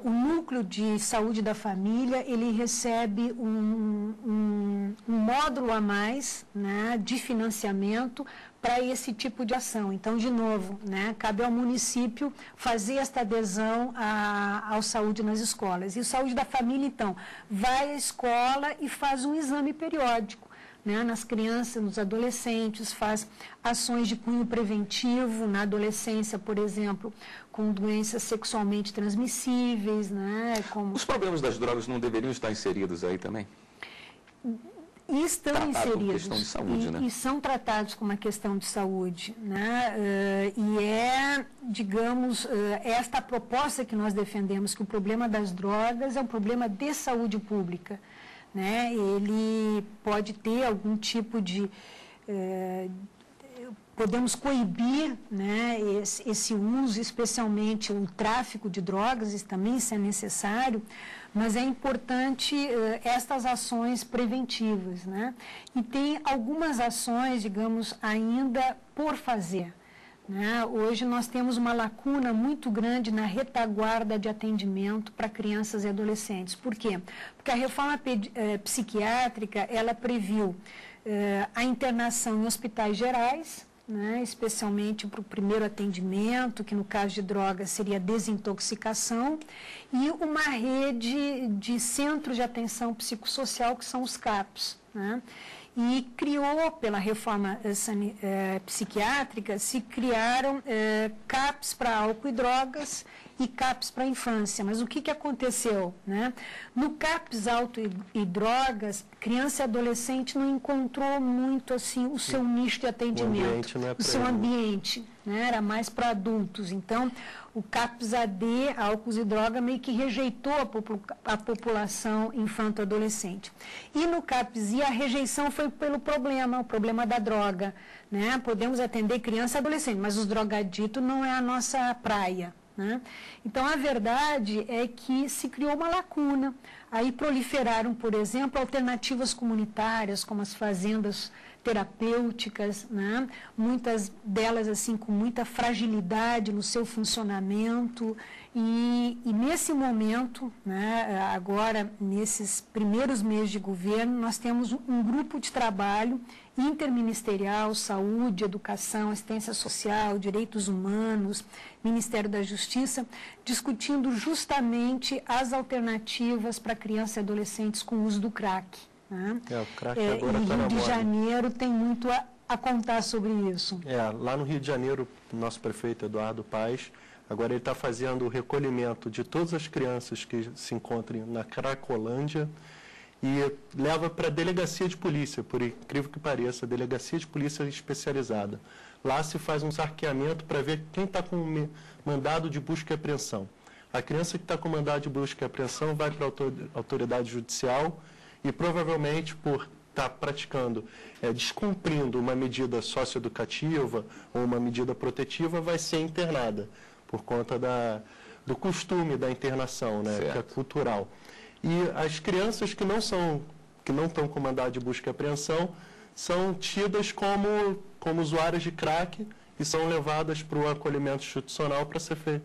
O núcleo de saúde da família, ele recebe um módulo a mais, né, de financiamento para esse tipo de ação. Então, de novo, né, cabe ao município fazer esta adesão ao saúde nas escolas. E o saúde da família, então, vai à escola e faz um exame periódico. né, nas crianças, nos adolescentes, faz ações de cunho preventivo na adolescência, por exemplo, com doenças sexualmente transmissíveis, né, como... Os problemas das drogas não deveriam estar inseridos aí também? E estão Tratado como inseridos questão de saúde, né? E são tratados como uma questão de saúde, né? Digamos, esta proposta que nós defendemos, que o problema das drogas é um problema de saúde pública, né? Ele pode ter algum tipo de... podemos coibir, né, esse uso, especialmente o tráfico de drogas, isso também é necessário, mas é importante estas ações preventivas, né? E tem algumas ações, digamos, ainda por fazer, né? Hoje nós temos uma lacuna muito grande na retaguarda de atendimento para crianças e adolescentes. Por quê? Porque a reforma psiquiátrica, ela previu a internação em hospitais gerais, né, especialmente para o primeiro atendimento, que no caso de drogas seria desintoxicação, e uma rede de centros de atenção psicossocial, que são os CAPs, né? E criou, pela reforma psiquiátrica, se criaram CAPs para álcool e drogas e CAPs para infância. Mas o que aconteceu, né? No CAPs álcool e drogas, criança e adolescente não encontrou muito assim o seu nicho de atendimento, o seu ambiente, né? Era mais para adultos. Então, o CAPs AD, álcool e droga, meio que rejeitou a população infanto-adolescente. E no CAPs I, a rejeição foi pelo problema, o problema da droga, né? Podemos atender criança e adolescente, mas os drogaditos não é a nossa praia, né? Então, a verdade é que se criou uma lacuna. Aí proliferaram, por exemplo, alternativas comunitárias, como as fazendas terapêuticas, né? Muitas delas assim com muita fragilidade no seu funcionamento, e nesse momento, né, agora nesses primeiros meses de governo, nós temos um grupo de trabalho interministerial, saúde, educação, assistência social, direitos humanos, Ministério da Justiça, discutindo justamente as alternativas para crianças e adolescentes com o uso do crack, né? O crack agora e está na Rio de moda. Janeiro tem muito a contar sobre isso. Lá no Rio de Janeiro, nosso prefeito Eduardo Paes, agora ele está fazendo o recolhimento de todas as crianças que se encontrem na Cracolândia e leva para a delegacia de polícia, por incrível que pareça, a delegacia de polícia especializada. Lá se faz um sarqueamento para ver quem está com mandado de busca e apreensão. A criança que está com mandado de busca e apreensão vai para a autoridade judicial e provavelmente por estar praticando, descumprindo uma medida socioeducativa ou uma medida protetiva, vai ser internada por conta do costume da internação, né, que é cultural. E as crianças que não estão com mandado de busca e apreensão são tidas como usuárias de crack e são levadas para o acolhimento institucional para ser feita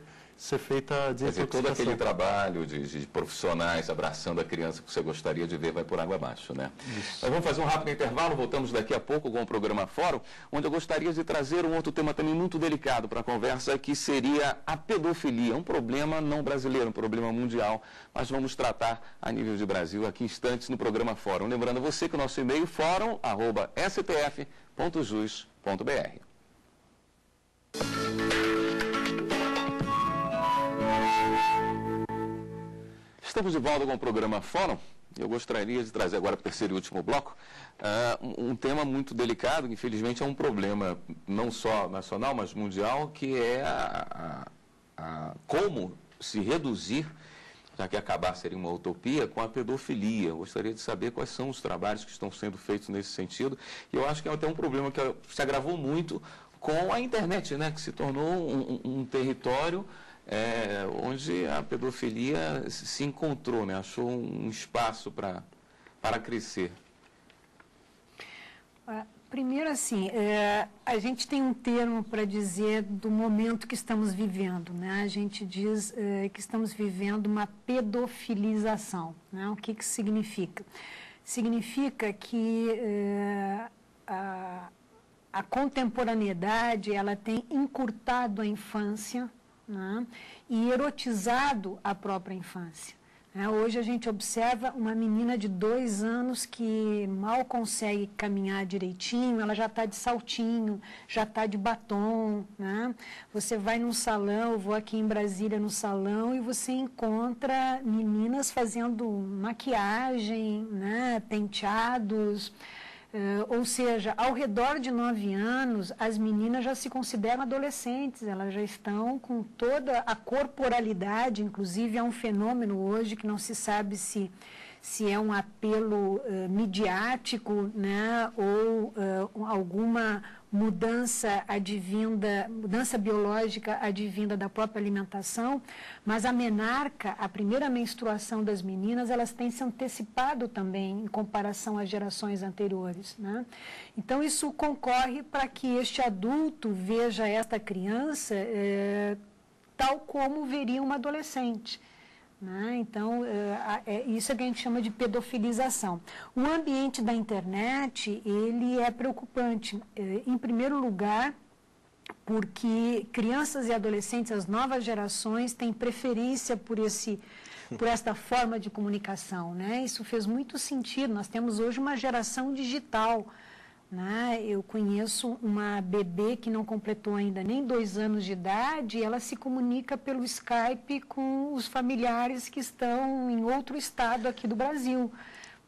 a desintoxicação. Quer dizer, todo aquele trabalho de profissionais abraçando a criança que você gostaria de ver vai por água abaixo, né? Isso. Nós vamos fazer um rápido intervalo, voltamos daqui a pouco com o programa Fórum, onde eu gostaria de trazer um outro tema também muito delicado para a conversa, que seria a pedofilia. Um problema não brasileiro, um problema mundial, mas vamos tratar a nível de Brasil aqui em instantes no programa Fórum. Lembrando a você que o nosso e-mail fórum@stf.jus.br. Estamos de volta com o programa Fórum. Eu gostaria de trazer agora para o terceiro e último bloco um tema muito delicado, que infelizmente é um problema não só nacional, mas mundial, que é como se reduzir, já que acabar seria uma utopia, com a pedofilia. Eu gostaria de saber quais são os trabalhos que estão sendo feitos nesse sentido. E eu acho que é até um problema que se agravou muito com a internet, né, que se tornou um território onde a pedofilia se encontrou, né? Achou um espaço para crescer. Primeiro, assim, a gente tem um termo para dizer do momento que estamos vivendo, né? A gente diz que estamos vivendo uma pedofilização, né? O que significa? Significa que a contemporaneidade, ela tem encurtado a infância, né, e erotizado a própria infância. Hoje a gente observa uma menina de 2 anos que mal consegue caminhar direitinho, ela já está de saltinho, já está de batom, né? Você vai num salão, eu vou aqui em Brasília no salão, e você encontra meninas fazendo maquiagem, né? Penteados. Ou seja, ao redor de 9 anos, as meninas já se consideram adolescentes, elas já estão com toda a corporalidade, inclusive é um fenômeno hoje que não se sabe se é um apelo midiático, né, ou alguma mudança advinda, mudança biológica advinda da própria alimentação, mas a menarca, a primeira menstruação das meninas, elas têm se antecipado também em comparação às gerações anteriores, né? Então, isso concorre para que este adulto veja esta criança tal como veria uma adolescente. Então, isso é que a gente chama de pedofilização. O ambiente da internet, ele é preocupante. Em primeiro lugar, porque crianças e adolescentes, as novas gerações, têm preferência por esta forma de comunicação, né? Isso fez muito sentido. Nós temos hoje uma geração digital, né? Eu conheço uma bebê que não completou ainda nem 2 anos de idade, e ela se comunica pelo Skype com os familiares que estão em outro estado aqui do Brasil,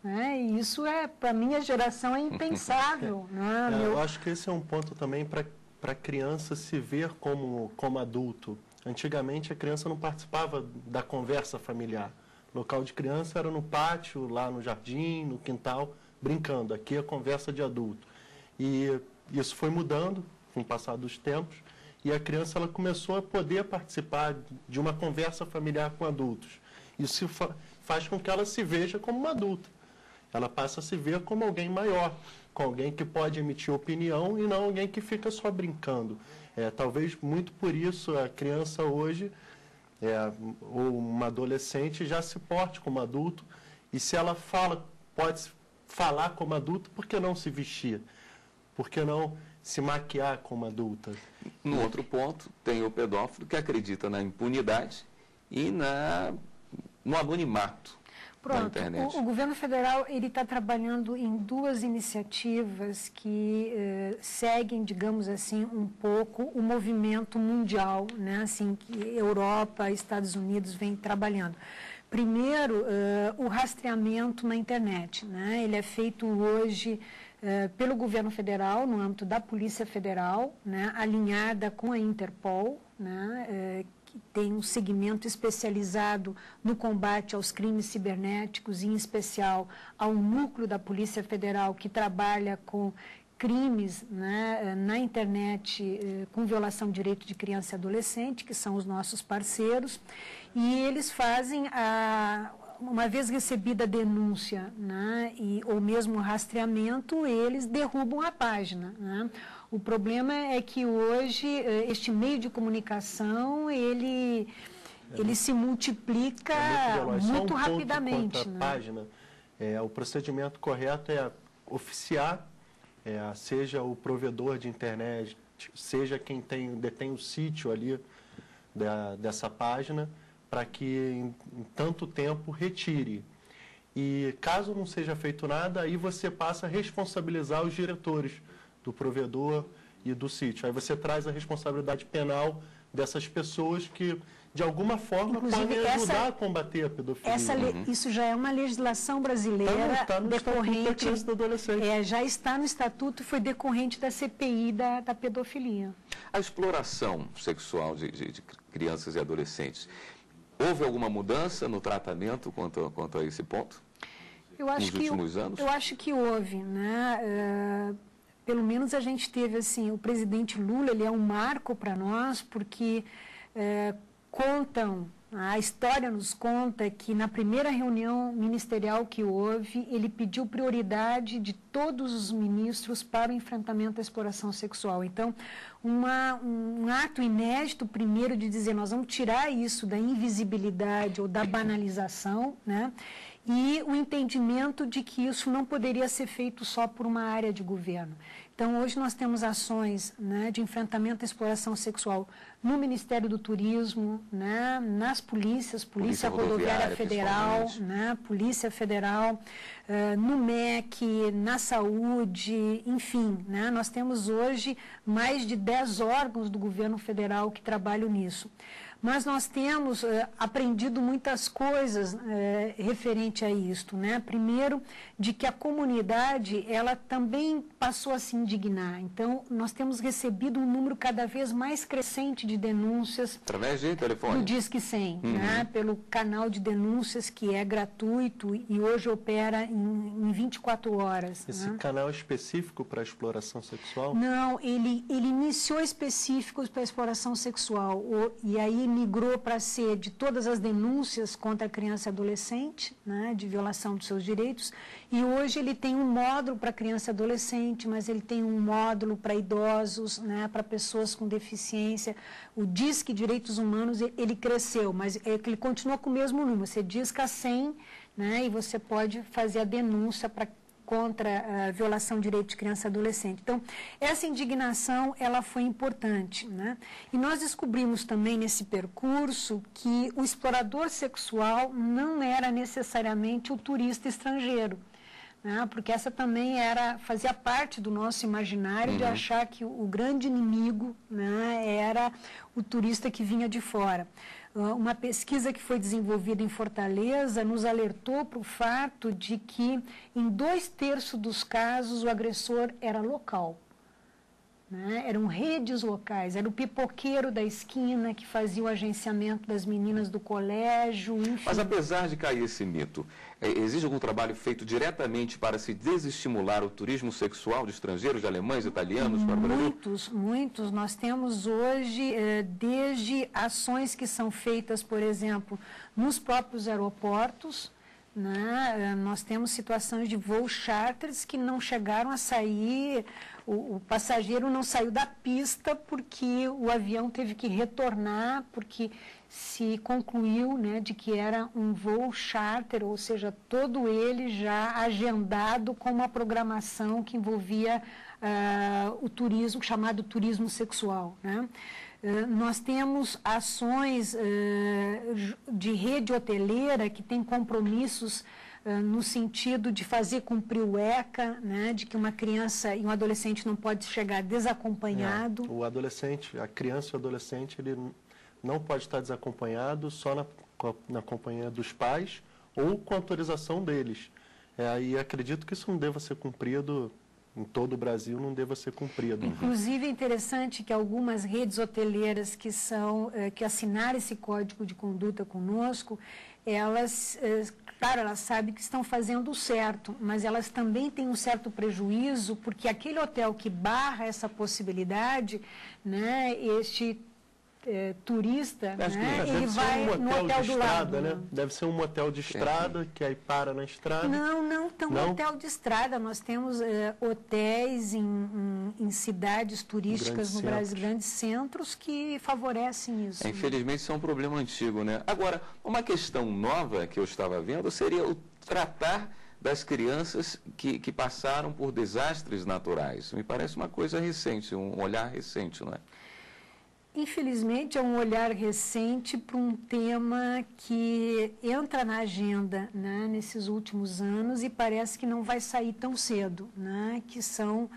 né? E isso, para a minha geração, é impensável. Né? Eu acho que esse é um ponto também para a criança se ver como adulto. Antigamente, a criança não participava da conversa familiar. O local de criança era no pátio, lá no jardim, no quintal, brincando. Aqui é a conversa de adulto. E isso foi mudando com o passar dos tempos, e a criança ela começou a poder participar de uma conversa familiar com adultos. Isso faz com que ela se veja como uma adulta. Ela passa a se ver como alguém maior, com alguém que pode emitir opinião e não alguém que fica só brincando. Talvez muito por isso a criança hoje, ou uma adolescente, já se porte como adulto, e se ela pode falar como adulto, por que não se vestir? Por que não se maquiar como adulta? No outro ponto, tem o pedófilo que acredita na impunidade e no anonimato na internet. O governo federal está trabalhando em 2 iniciativas que seguem, digamos assim, um pouco o movimento mundial, né? Assim, que Europa, Estados Unidos vem trabalhando. Primeiro, o rastreamento na internet, né? Ele é feito hoje pelo governo federal, no âmbito da Polícia Federal, né? Alinhada com a Interpol, né? Que tem um segmento especializado no combate aos crimes cibernéticos, e em especial ao núcleo da Polícia Federal, que trabalha com crimes, né, na internet com violação de direito de criança e adolescente, que são os nossos parceiros, e eles fazem, uma vez recebida a denúncia, né, ou mesmo o rastreamento, eles derrubam a página, né? O problema é que hoje este meio de comunicação, ele se multiplica muito rapidamente. Só um ponto quanto à página, o procedimento correto é oficiar, seja o provedor de internet, seja quem detém o sítio ali dessa página, para que em tanto tempo retire. E caso não seja feito nada, aí você passa a responsabilizar os diretores do provedor e do sítio. Aí você traz a responsabilidade penal dessas pessoas que, de alguma forma, podem ajudar a combater a pedofilia. Isso já é uma legislação brasileira decorrente da adolescente. Já está no estatuto, foi decorrente da CPI da pedofilia. A exploração sexual de crianças e adolescentes, houve alguma mudança no tratamento quanto a esse ponto? Nos últimos anos? Eu acho que houve, né? Pelo menos a gente teve, assim, o presidente Lula, ele é um marco para nós, porque a história nos conta que na primeira reunião ministerial que houve, ele pediu prioridade de todos os ministros para o enfrentamento da exploração sexual. Então, um ato inédito, primeiro, de dizer, nós vamos tirar isso da invisibilidade ou da banalização, né? E o entendimento de que isso não poderia ser feito só por uma área de governo. Então, hoje nós temos ações, né, de enfrentamento à exploração sexual no Ministério do Turismo, né, nas polícias, Polícia Rodoviária Federal, né, Polícia Federal, no MEC, na saúde, enfim, né, nós temos hoje mais de 10 órgãos do governo federal que trabalham nisso. Mas nós temos aprendido muitas coisas referente a isto, né? Primeiro, de que a comunidade, ela também passou a se indignar. Então, nós temos recebido um número cada vez mais crescente de denúncias. Através de telefone? Do Disque 100, né? Pelo canal de denúncias que é gratuito e hoje opera em 24 horas. Esse né? canal é específico para exploração sexual? Não, ele iniciou específicos para exploração sexual e aí migrou para ser de todas as denúncias contra a criança e adolescente, né, de violação dos seus direitos, e hoje ele tem um módulo para criança e adolescente, mas ele tem um módulo para idosos, né, para pessoas com deficiência. O Disque Direitos Humanos, ele cresceu, mas ele continua com o mesmo número. Você disca 100, né, e você pode fazer a denúncia contra a violação de direitos de criança e adolescente. Então, essa indignação, ela foi importante, né? E nós descobrimos também nesse percurso que o explorador sexual não era necessariamente o turista estrangeiro, né? Porque essa também fazia parte do nosso imaginário de achar que o grande inimigo, né, era o turista que vinha de fora. Uma pesquisa que foi desenvolvida em Fortaleza nos alertou para o fato de que, em 2/3 dos casos, o agressor era local. Né? Eram redes locais, era o pipoqueiro da esquina que fazia o agenciamento das meninas do colégio, enfim. Mas apesar de cair esse mito, existe algum trabalho feito diretamente para se desestimular o turismo sexual de estrangeiros, de alemães, italianos para o Brasil? Muitos. Nós temos hoje, desde ações que são feitas, por exemplo, nos próprios aeroportos, né? Nós temos situações de voos charters que não chegaram a sair, o passageiro não saiu da pista porque o avião teve que retornar, porque se concluiu, né, de que era um voo charter, ou seja, todo ele já agendado com uma programação que envolvia o turismo, chamado turismo sexual, né? Nós temos ações de rede hoteleira que tem compromissos no sentido de fazer cumprir o ECA, né, de que uma criança e um adolescente não pode chegar desacompanhado. O adolescente, a criança e o adolescente, ele não pode estar desacompanhado só na companhia dos pais ou com autorização deles. E acredito que isso não deva ser cumprido em todo o Brasil, não deva ser cumprido. Inclusive, é interessante que algumas redes hoteleiras que assinaram esse código de conduta conosco, elas, claro, elas sabem que estão fazendo o certo, mas elas também têm um certo prejuízo, porque aquele hotel que barra essa possibilidade, né, este turista, né, ele vai no hotel do lado. Né? Deve ser um motel de estrada, que aí para na estrada. Não, hotel de estrada. Nós temos hotéis em cidades turísticas no Brasil, grandes centros, que favorecem isso. Infelizmente, isso é um problema antigo, né? Agora, uma questão nova que eu estava vendo seria o tratar das crianças que passaram por desastres naturais. Me parece uma coisa recente, um olhar recente, não é? Infelizmente, é um olhar recente para um tema que entra na agenda, né, nesses últimos anos e parece que não vai sair tão cedo, né, que são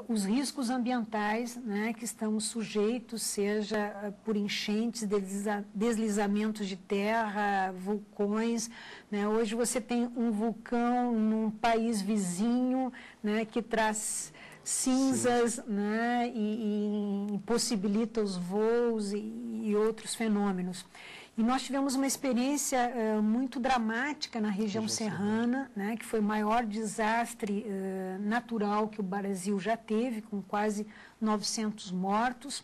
os riscos ambientais, né, que estamos sujeitos, seja por enchentes, deslizamentos de terra, vulcões. Né. Hoje você tem um vulcão num país vizinho, né, que traz cinzas, né, e impossibilita os voos e outros fenômenos. E nós tivemos uma experiência muito dramática na região serrana, né, que foi o maior desastre natural que o Brasil já teve, com quase 900 mortos.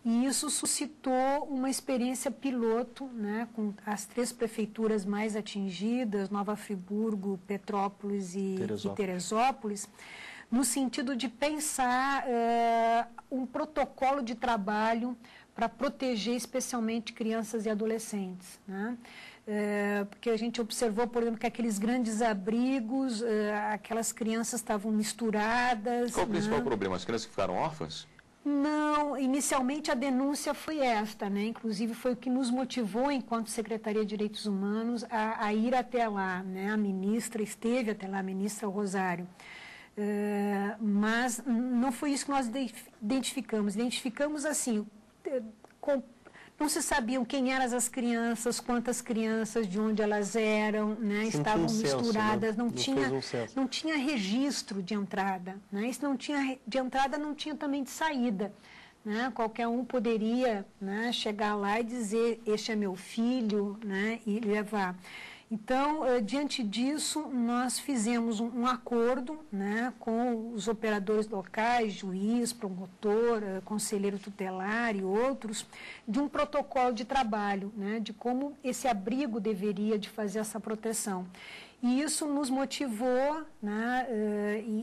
E isso suscitou uma experiência piloto, né, com as 3 prefeituras mais atingidas, Nova Friburgo, Petrópolis e Teresópolis, no sentido de pensar um protocolo de trabalho para proteger especialmente crianças e adolescentes, né? porque a gente observou, por exemplo, que aqueles grandes abrigos, aquelas crianças estavam misturadas. Qual o principal problema? As crianças ficaram órfãs? Não, inicialmente a denúncia foi esta, né? Inclusive foi o que nos motivou, enquanto Secretaria de Direitos Humanos, a ir até lá, né? A ministra esteve até lá, a ministra Rosário. Mas não foi isso que nós identificamos. Identificamos assim, não se sabiam quem eram as crianças, quantas crianças, de onde elas eram, né? Estavam misturadas, né? não tinha registro de entrada, né? Se não tinha de entrada, não tinha também de saída, né? Qualquer um poderia, né, chegar lá e dizer, este é meu filho, né, e levar. Então, diante disso, nós fizemos um acordo, né, com os operadores locais, juiz, promotor, conselheiro tutelar e outros, de um protocolo de trabalho, né, de como esse abrigo deveria de fazer essa proteção. E isso nos motivou, né,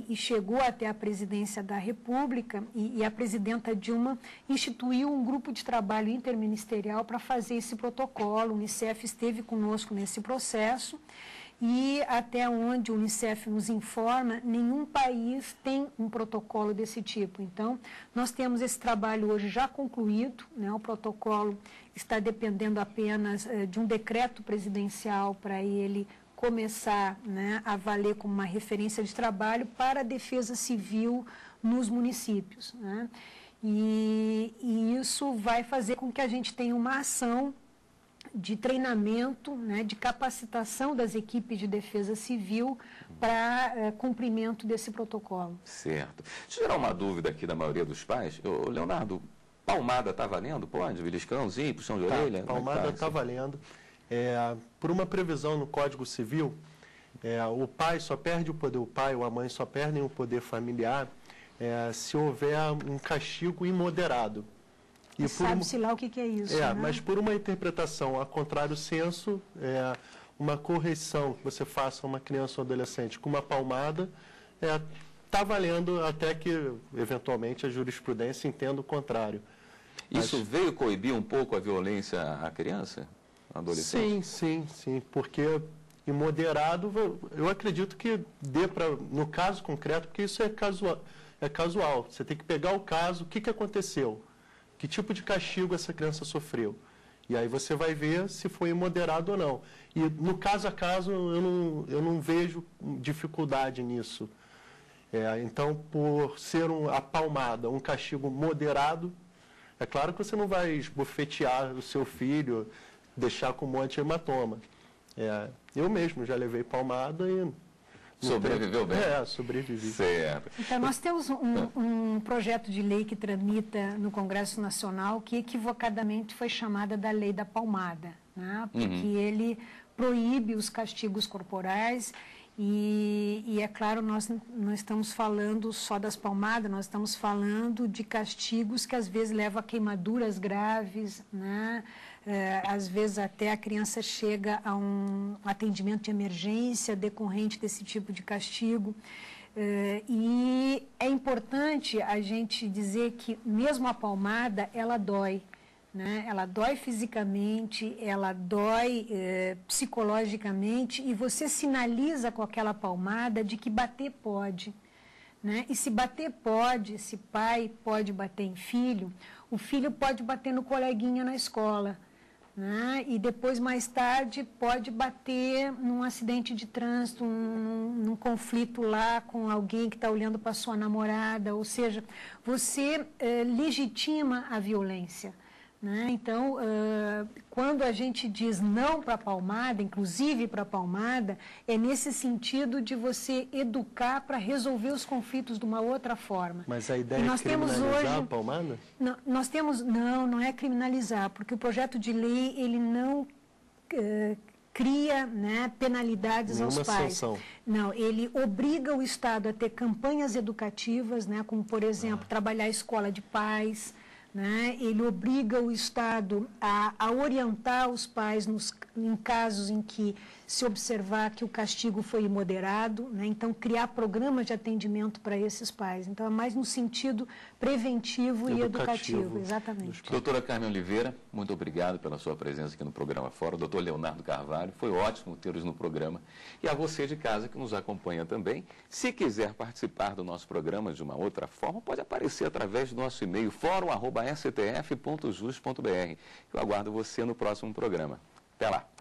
e chegou até a presidência da República, e a presidenta Dilma instituiu um grupo de trabalho interministerial para fazer esse protocolo. O Unicef esteve conosco nesse processo e, até onde o Unicef nos informa, nenhum país tem um protocolo desse tipo. Então, nós temos esse trabalho hoje já concluído, né, o protocolo está dependendo apenas de um decreto presidencial para ele começar, né, a valer como uma referência de trabalho para a defesa civil nos municípios, né? E isso vai fazer com que a gente tenha uma ação de treinamento, né, de capacitação das equipes de defesa civil para cumprimento desse protocolo. Certo. Deixa eu gerar uma dúvida aqui da maioria dos pais. Leonardo, palmada está valendo? Pode? Beliscãozinho, puxão de orelha? Palmada está valendo. Por uma previsão no Código Civil, o pai só perde o poder, o pai ou a mãe só perdem o poder familiar se houver um castigo imoderado. E sabe-se lá o que é isso, né? Mas por uma interpretação a contrário senso, uma correção que você faça a uma criança ou adolescente com uma palmada, está valendo até que, eventualmente, a jurisprudência entenda o contrário. Isso veio coibir um pouco a violência à criança? Adolescente? Sim, porque imoderado, eu acredito que dê para, no caso concreto, porque isso é casual. Você tem que pegar o caso, o que aconteceu, que tipo de castigo essa criança sofreu. E aí você vai ver se foi imoderado ou não. E no caso a caso, eu não vejo dificuldade nisso. Então, por ser a palmada, um castigo moderado, é claro que você não vai esbofetear o seu filho, deixar com um monte de hematoma. Eu mesmo já levei palmada e... Sobreviveu bem? Sobrevivi. Certo. Então, nós temos um projeto de lei que tramita no Congresso Nacional que equivocadamente foi chamada da Lei da Palmada, né? Porque ele proíbe os castigos corporais e é claro, nós não estamos falando só das palmadas, nós estamos falando de castigos que às vezes levam a queimaduras graves, né? Às vezes até a criança chega a um atendimento de emergência decorrente desse tipo de castigo. E é importante a gente dizer que mesmo a palmada, ela dói, né? Ela dói fisicamente, ela dói psicologicamente, e você sinaliza com aquela palmada de que bater pode, né? E se bater pode, se pai pode bater em filho, o filho pode bater no coleguinha na escola, né? E depois, mais tarde, pode bater num acidente de trânsito, num conflito lá com alguém que está olhando para sua namorada, ou seja, você legitima a violência, né? Então, quando a gente diz não para a palmada, inclusive para a palmada, é nesse sentido de você educar para resolver os conflitos de uma outra forma. Mas a ideia é criminalizar a palmada? Não é criminalizar, porque o projeto de lei, ele não cria, né, penalidades aos pais. Sanção. Não, ele obriga o Estado a ter campanhas educativas, né, como, por exemplo, trabalhar a escola de pais, né? Ele obriga o Estado a orientar os pais em casos em que se observar que o castigo foi imoderado, né? Então, criar programas de atendimento para esses pais. Então, é mais no sentido preventivo e educativo. Exatamente. Doutora Carmen Oliveira, muito obrigado pela sua presença aqui no programa Fora. Doutor Leonardo Carvalho, foi ótimo tê-los no programa. E a você de casa que nos acompanha também, se quiser participar do nosso programa de uma outra forma, pode aparecer através do nosso e-mail fórum@stf.jus.br. Eu aguardo você no próximo programa. Até lá!